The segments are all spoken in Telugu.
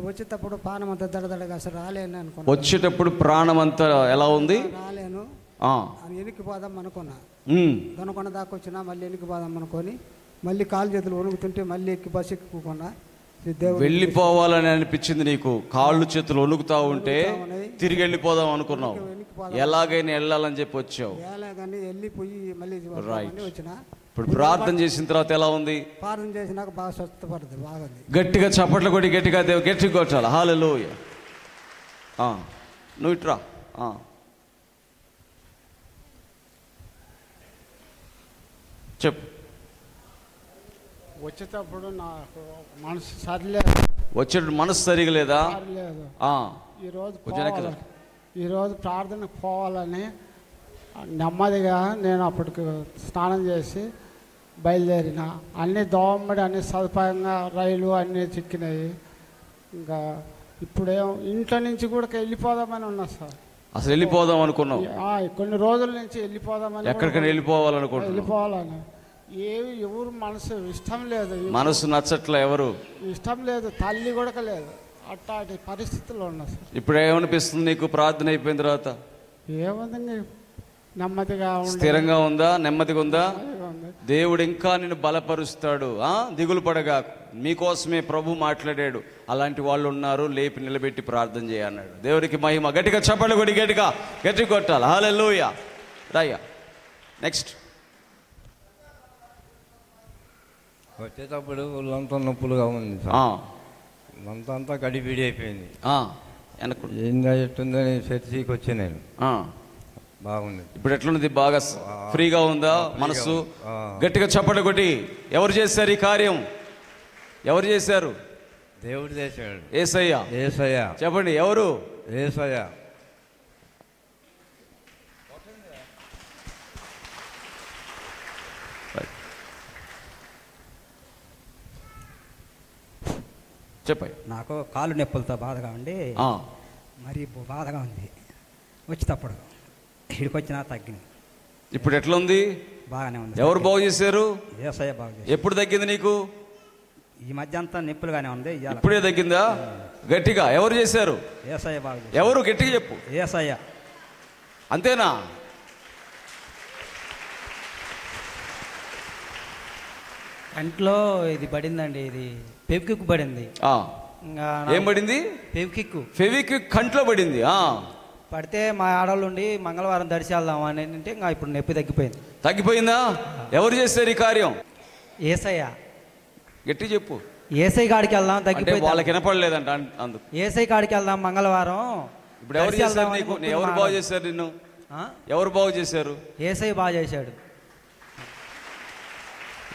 వచ్చేటప్పుడు ప్రాణం అంతా దడదడగా అసలు రాలేను అనుకున్నా. వచ్చేటప్పుడు ప్రాణం అంతా ఎలా ఉంది? రాలేను, వెనక్కి పోదాం అనుకున్నా. దొనకొండ దాకా వచ్చినా మళ్ళీ వెనక్కి పోదాం అనుకొని మళ్ళీ కాలు చేతులు వణుకుతుంటే మళ్ళీ ఎక్కి బస్సు ఎక్కుకున్నా. వెళ్ళిపోవాలని అనిపించింది నీకు, కాళ్ళు చేతులు వణుకుతా ఉంటే తిరిగి వెళ్ళిపోదాం అనుకున్నావు. ఎలాగైనా వెళ్ళాలని చెప్పి వచ్చావు. ఎలాగని వెళ్ళిపోయి మళ్ళీ వచ్చిన. ఇప్పుడు ప్రార్థన చేసిన తర్వాత ఎలా ఉంది? ప్రార్థన చేసినాక బాగా స్వస్థపడుతుంది, బాగుంది. గట్టిగా చప్పట్లు కొట్టి గట్టిగా గట్టిగా కొట్టాలి. హల్లెలూయా. నువ్వు ఇట్రా. చెప్పు. వచ్చేటప్పుడు నాకు మనసు సరిలేదు. వచ్చేటప్పుడు మనసు సరిగా లేదా? ఈరోజు ప్రార్థనకు పోవాలని నెమ్మదిగా నేను అప్పటికి స్నానం చేసి బయలుదేరిన. అన్నీ దోమడి అన్ని సదుపాయంగా రైలు అన్నీ చిక్కినాయి. ఇంకా ఇప్పుడేం ఇంట్లో నుంచి కూడా వెళ్ళిపోదామని ఉన్నా సార్. అసలు వెళ్ళిపోదాం అనుకున్నావు? కొన్ని రోజుల నుంచి వెళ్ళిపోదామని. ఎక్కడికైనా వెళ్ళిపోవాలనుకుంటున్నా? వెళ్ళిపోవాలని ఎవరు మనసు ఇష్టం లేదు. మనసు నచ్చట్లే, ఎవరు ఇష్టం లేదు, తల్లి కూడా లేదు. అట్లాంటి పరిస్థితుల్లో ఉన్నా సార్. ఇప్పుడు ఏమనిపిస్తుంది నీకు ప్రార్థన అయిపోయిన తర్వాత? ఏముంది, నెమ్మదిగా స్థిరంగా ఉందా? నెమ్మదిగా ఉందా? దేవుడు ఇంకా నిన్ను బలపరుస్తాడు. దిగులు పడగా, మీకోసమే ప్రభు మాట్లాడాడు. అలాంటి వాళ్ళు ఉన్నారు, లేపి నిలబెట్టి ప్రార్థన చేయన్నాడు. దేవుడికి మహిమ. గట్టిగా చప్పట్లు కొట్టి గట్టి కొట్టాలి. హల్లెలూయా. రాయ్యా. నెక్స్ట్. వచ్చేటప్పుడు ఒళ్ళంతా నొప్పులుగా ఉంది, అంతా గడిబిడి అయిపోయింది. ఏంగా ఎట్టుందని చర్చికి వచ్చి నేను బాగుంది. ఇప్పుడు ఎట్లున్నది? బాగా ఫ్రీగా ఉందా మనసు? గట్టిగా చప్పట్లు కొట్టి. ఎవరు చేశారు ఈ కార్యం? ఎవరు చేశారు? దేవుడు చేశాడు. యేసయ్య. యేసయ్య. చెప్పండి, ఎవరు? యేసయ్య. చెప్పాయి. నాకు కాలు నొప్పులతో బాధగా ఉండి మరి బాధగా ఉంది. వచ్చేటప్పుడు ఇక్కడికి వచ్చినా తగ్గింది. ఇప్పుడు ఎట్లా ఉంది? బాగానే ఉంది. ఎవరు బాగు చేశారు? యేసయ్య బాగు చేశారు. ఎప్పుడు తగ్గింది నీకు? ఈ మధ్య అంతా నొప్పులుగానే ఉంది. ఇప్పుడే తగ్గిందా? గట్టిగా ఎవరు చేశారు? యేసయ్య బాగు చేశారు. ఎవరు? గట్టిగా చెప్పు. యేసయ్య. అంతేనా? కంట్లో ఇది పడిందండి, ఇది ఫెవిక్విక్ పడింది. ఏం పడింది? ఫెవిక్విక్. ఫెవిక్విక్ కంట్లో పడింది. పడితే మా ఆడవాళ్ళు ఉండి మంగళవారం దర్శి వెళ్దాం అని అంటే ఇంకా ఇప్పుడు నొప్పి తగ్గిపోయింది. తగ్గిపోయిందా? ఎవరు చేశారు ఈ కార్యం? యేసయ్య. గట్టి చెప్పు. యేసయ్య కాడికి వెళ్దాం, తగ్గిపోయింది. వాళ్ళకి వినపడలేదంట అందుకు. యేసయ్య కాడికి వెళ్దాం మంగళవారం. ఇప్పుడు ఎవరు చేశారు నీకు? ఎవరు బాగు చేశారు నిన్ను? ఎవరు బాగు చేశారు? యేసయ్య బాగు చేశాడు.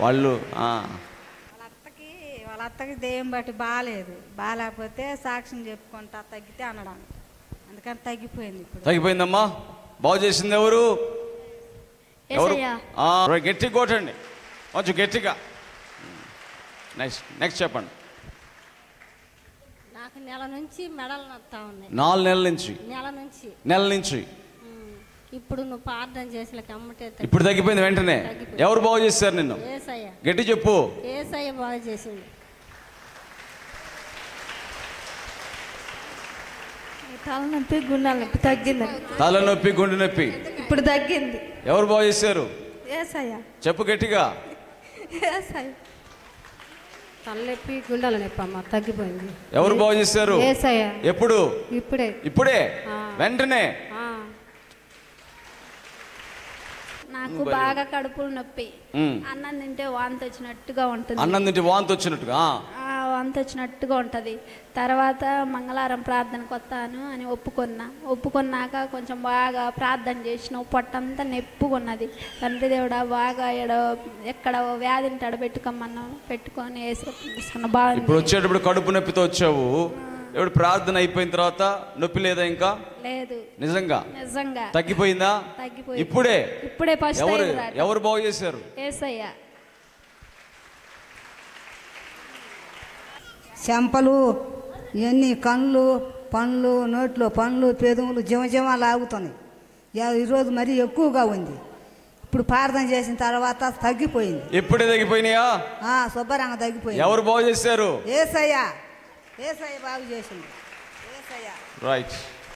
వాళ్ళు వాళ్ళ అత్తకి దెయ్యం బట్టి బాగాలేకపోతే సాక్ష్యం చెప్పుకుంటా తగ్గితే అనడానికి, అందుకని తగ్గిపోయింది. ఇప్పుడు తగ్గిపోయిందమ్మా. బాగు చేసింది ఎవరు? ఎవరు? గట్టి కొట్టండి కొంచెం గట్టిగా. నెక్స్ట్ చెప్పండి. నాకు నెల నుంచి మెడలు నొత్తా ఉన్నాయి. 4 నెలల నుంచి? నెల నుంచి. ఇప్పుడు నువ్వు ప్రార్థన చేసిన ఇప్పుడు తగ్గిపోయింది వెంటనే. ఎవరు బాగు చేశారు నిన్ను? గట్టి చెప్పు. యేసయ్య బాగు చేసింది. తలనొప్పి, గుండెల నొప్పి తగ్గింది. తలనొప్పి, గుండె నొప్పి ఇప్పుడు తగ్గింది. ఎవరు బాగు చేశారు? యేసయ్య. చెప్పు గట్టిగా. యేసయ్య. తలనొప్పి, గుండెల నొప్పి అమ్మ తగ్గిపోయింది. ఎవరు బాగు చేశారు? యేసయ్య. ఎప్పుడు? ఇప్పుడే వెంటనే. నాకు బాగా కడుపులు నొప్పి, అన్నం తింటే వాంతి వచ్చినట్టుగా ఉంటుంది. అన్నం తింటే వాంతి వచ్చినట్టుగా? వాంతి వచ్చినట్టుగా ఉంటుంది. తర్వాత మంగళవారం ప్రార్థనకు వస్తాను అని ఒప్పుకున్నాక కొంచెం బాగా ప్రార్థన చేసిన పొట్టంతా నొప్పుకున్నది. తండ్రి దేవుడా బాగా ఎక్కడ వ్యాధి ఉంటాడు పెట్టుకొని వేసుకున్న బాగా. ఇప్పుడు వచ్చేటప్పుడు కడుపు నొప్పితో వచ్చావు. ఇప్పుడు ప్రార్థన అయిపోయిన తర్వాత నొప్పి లేదా? ఇంకా లేదు. నిజంగా తగ్గిపోయిందా? ఇప్పుడే ఎవరు బాగు చేశారు? యేసయ్య. చెంపలు ఇవన్నీ కళ్ళు, పండ్లు, నోట్లో పండ్లు, పెదవులు జిమజిమ లాగుతున్నాయి. ఈరోజు మరీ ఎక్కువగా ఉంది. ఇప్పుడు ప్రార్థన చేసిన తర్వాత తగ్గిపోయింది. ఇప్పుడే తగ్గిపోయినాయా? శుభ్రంగా తగ్గిపోయింది. ఎవరు బాగు చేశారు? యేసయ్య. ఏసయ్య బాగు చేసిండు. ఏసయ్య రైట్.